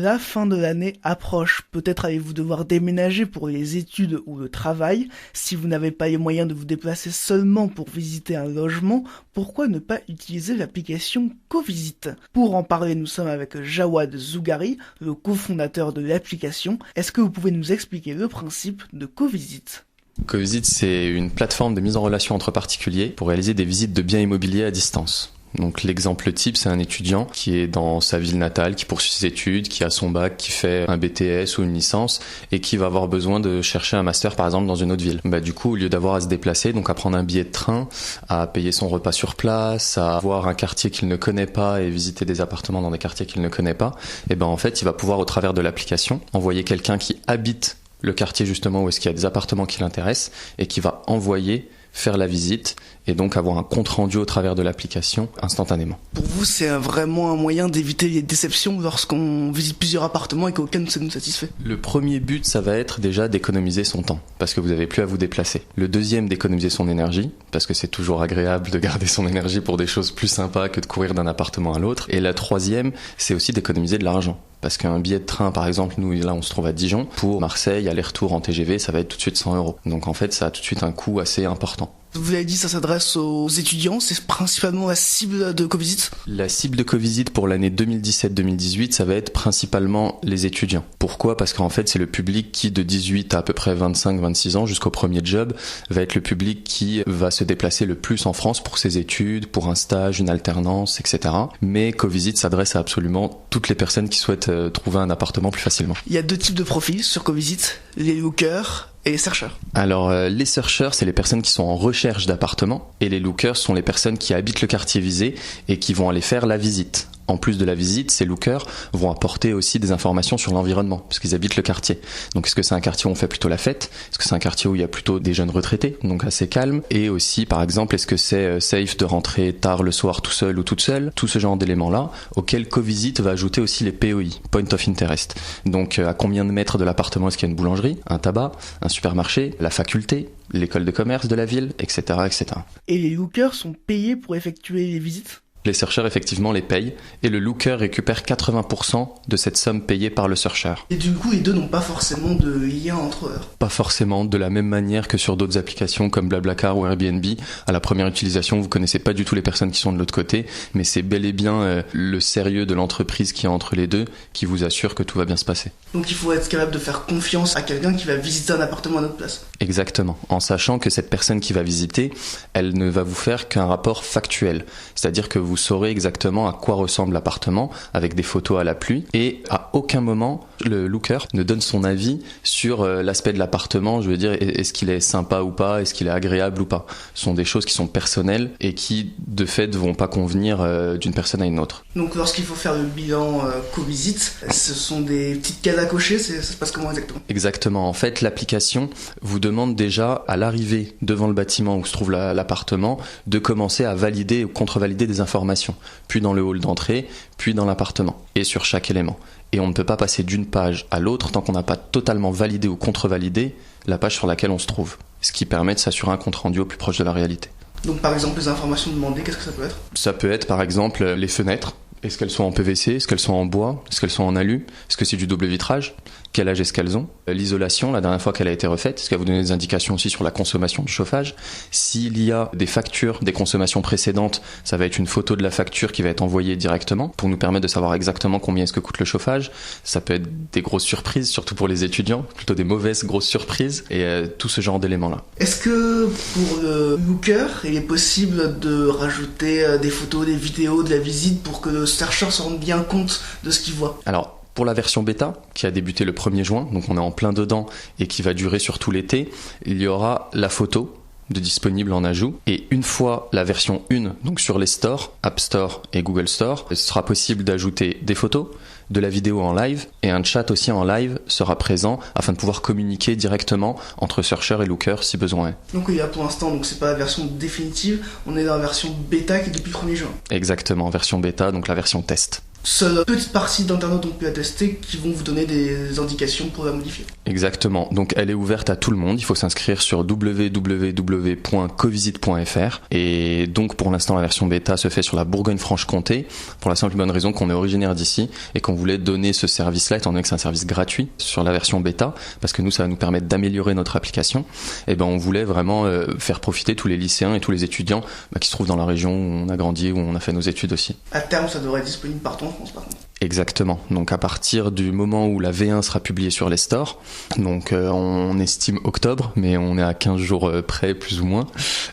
La fin de l'année approche. Peut-être allez-vous devoir déménager pour les études ou le travail. Si vous n'avez pas les moyens de vous déplacer seulement pour visiter un logement, pourquoi ne pas utiliser l'application Covisit? Pour en parler, nous sommes avec Jawad Zougari, le cofondateur de l'application. Est-ce que vous pouvez nous expliquer le principe de Covisit? Covisit, c'est une plateforme de mise en relation entre particuliers pour réaliser des visites de biens immobiliers à distance. Donc l'exemple type, c'est un étudiant qui est dans sa ville natale, qui poursuit ses études, qui a son bac, qui fait un BTS ou une licence et qui va avoir besoin de chercher un master par exemple dans une autre ville. Du coup, au lieu d'avoir à se déplacer, donc à prendre un billet de train, à payer son repas sur place, à voir un quartier qu'il ne connaît pas et visiter des appartements dans des quartiers qu'il ne connaît pas, en fait, il va pouvoir au travers de l'application envoyer quelqu'un qui habite le quartier justement où est-ce qu'il y a des appartements qui l'intéressent et qui va envoyer faire la visite et donc avoir un compte rendu au travers de l'application instantanément. Pour vous, c'est vraiment un moyen d'éviter les déceptions lorsqu'on visite plusieurs appartements et qu'aucun ne nous satisfait? Le premier but, ça va être déjà d'économiser son temps, parce que vous n'avez plus à vous déplacer. Le deuxième, d'économiser son énergie, parce que c'est toujours agréable de garder son énergie pour des choses plus sympas que de courir d'un appartement à l'autre. Et la troisième, c'est aussi d'économiser de l'argent. Parce qu'un billet de train, par exemple, nous, là, on se trouve à Dijon. Pour Marseille, aller-retour en TGV, ça va être tout de suite 100 €. Donc, en fait, ça a tout de suite un coût assez important. Vous l'avez dit, ça s'adresse aux étudiants. C'est principalement la cible de Covisit? La cible de Covisit pour l'année 2017-2018, ça va être principalement les étudiants. Pourquoi? Parce qu'en fait, c'est le public qui, de 18 à peu près 25-26 ans, jusqu'au premier job, va être le public qui va se déplacer le plus en France pour ses études, pour un stage, une alternance, etc. Mais Covisit s'adresse à absolument toutes les personnes qui souhaitent trouver un appartement plus facilement. Il y a deux types de profils sur Covisit, les lookers et les searchers. Alors les searchers, c'est les personnes qui sont en recherche d'appartements et les lookers sont les personnes qui habitent le quartier visé et qui vont aller faire la visite. En plus de la visite, ces lookers vont apporter aussi des informations sur l'environnement, parce qu'ils habitent le quartier. Donc est-ce que c'est un quartier où on fait plutôt la fête? Est-ce que c'est un quartier où il y a plutôt des jeunes retraités, donc assez calme? Et aussi, par exemple, est-ce que c'est safe de rentrer tard le soir tout seul ou toute seule? Tout ce genre d'éléments-là, auxquels Covisit va ajouter aussi les POI, Point of Interest. Donc à combien de mètres de l'appartement est-ce qu'il y a une boulangerie, un tabac, un supermarché, la faculté, l'école de commerce de la ville, etc., etc. Et les lookers sont payés pour effectuer les visites? Les searchers effectivement les payent et le looker récupère 80% de cette somme payée par le searcher. Et du coup, les deux n'ont pas forcément de lien entre eux? Pas forcément, de la même manière que sur d'autres applications comme Blablacar ou Airbnb. À la première utilisation, vous connaissez pas du tout les personnes qui sont de l'autre côté, mais c'est bel et bien le sérieux de l'entreprise qui est entre les deux qui vous assure que tout va bien se passer. Donc il faut être capable de faire confiance à quelqu'un qui va visiter un appartement à notre place? Exactement, en sachant que cette personne qui va visiter, elle ne va vous faire qu'un rapport factuel. C'est-à-dire que vous saurez exactement à quoi ressemble l'appartement avec des photos à l'appui et à aucun moment le looker ne donne son avis sur l'aspect de l'appartement, je veux dire est-ce qu'il est sympa ou pas, est-ce qu'il est agréable ou pas. Ce sont des choses qui sont personnelles et qui de fait ne vont pas convenir d'une personne à une autre. Donc lorsqu'il faut faire le bilan Covisit, ce sont des petites cases à cocher, ça se passe comment exactement? Exactement, en fait l'application vous demande déjà à l'arrivée devant le bâtiment où se trouve l'appartement de commencer à valider ou contrevalider des informations, puis dans le hall d'entrée, puis dans l'appartement, et sur chaque élément. Et on ne peut pas passer d'une page à l'autre tant qu'on n'a pas totalement validé ou contrevalidé la page sur laquelle on se trouve, ce qui permet de s'assurer un compte rendu au plus proche de la réalité. Donc par exemple les informations demandées, qu'est-ce que ça peut être? Ça peut être par exemple les fenêtres. Est-ce qu'elles sont en PVC? Est-ce qu'elles sont en bois? Est-ce qu'elles sont en alu? Est-ce que c'est du double vitrage? Quel âge est-ce qu'elles ont? L'isolation, la dernière fois qu'elle a été refaite, est-ce qu'elle vous donne des indications aussi sur la consommation du chauffage? S'il y a des factures des consommations précédentes, ça va être une photo de la facture qui va être envoyée directement pour nous permettre de savoir exactement combien est-ce que coûte le chauffage. Ça peut être des grosses surprises, surtout pour les étudiants, plutôt des mauvaises grosses surprises et tout ce genre d'éléments-là. Est-ce que pour le looker, il est possible de rajouter des photos, des vidéos de la visite pour que le searcher se rende bien compte de ce qu'il voit? Alors, pour la version bêta, qui a débuté le 1er juin, donc on est en plein dedans et qui va durer sur tout l'été, il y aura la photo de disponible en ajout. Et une fois la version 1, donc sur les stores, App Store et Google Store, il sera possible d'ajouter des photos, de la vidéo en live et un chat aussi en live sera présent afin de pouvoir communiquer directement entre searcher et looker si besoin est. Donc il y a pour l'instant, donc c'est pas la version définitive, on est dans la version bêta qui est depuis le 1er juin. Exactement, version bêta, donc la version test. Seule petite partie d'internautes ont pu attester qui vont vous donner des indications pour la modifier. Exactement, donc elle est ouverte à tout le monde, il faut s'inscrire sur www.covisite.fr et donc pour l'instant la version bêta se fait sur la Bourgogne-Franche-Comté pour la simple et bonne raison qu'on est originaire d'ici et qu'on voulait donner ce service-là étant donné que c'est un service gratuit sur la version bêta parce que nous ça va nous permettre d'améliorer notre application et on voulait vraiment faire profiter tous les lycéens et tous les étudiants qui se trouvent dans la région où on a grandi, où on a fait nos études aussi. À terme ça devrait être disponible partout en France par contre. Exactement, donc à partir du moment où la V1 sera publiée sur les stores, donc on estime octobre, mais on est à 15 jours près plus ou moins,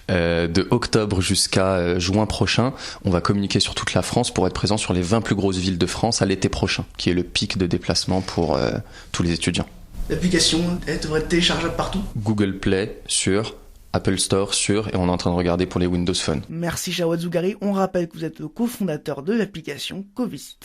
de octobre jusqu'à juin prochain, on va communiquer sur toute la France pour être présent sur les 20 plus grosses villes de France à l'été prochain, qui est le pic de déplacement pour tous les étudiants. L'application, elle devrait être téléchargeable partout. Google Play sur, Apple Store sur, et on est en train de regarder pour les Windows Phone. Merci Jawad Zougari, on rappelle que vous êtes le cofondateur de l'application Covisite.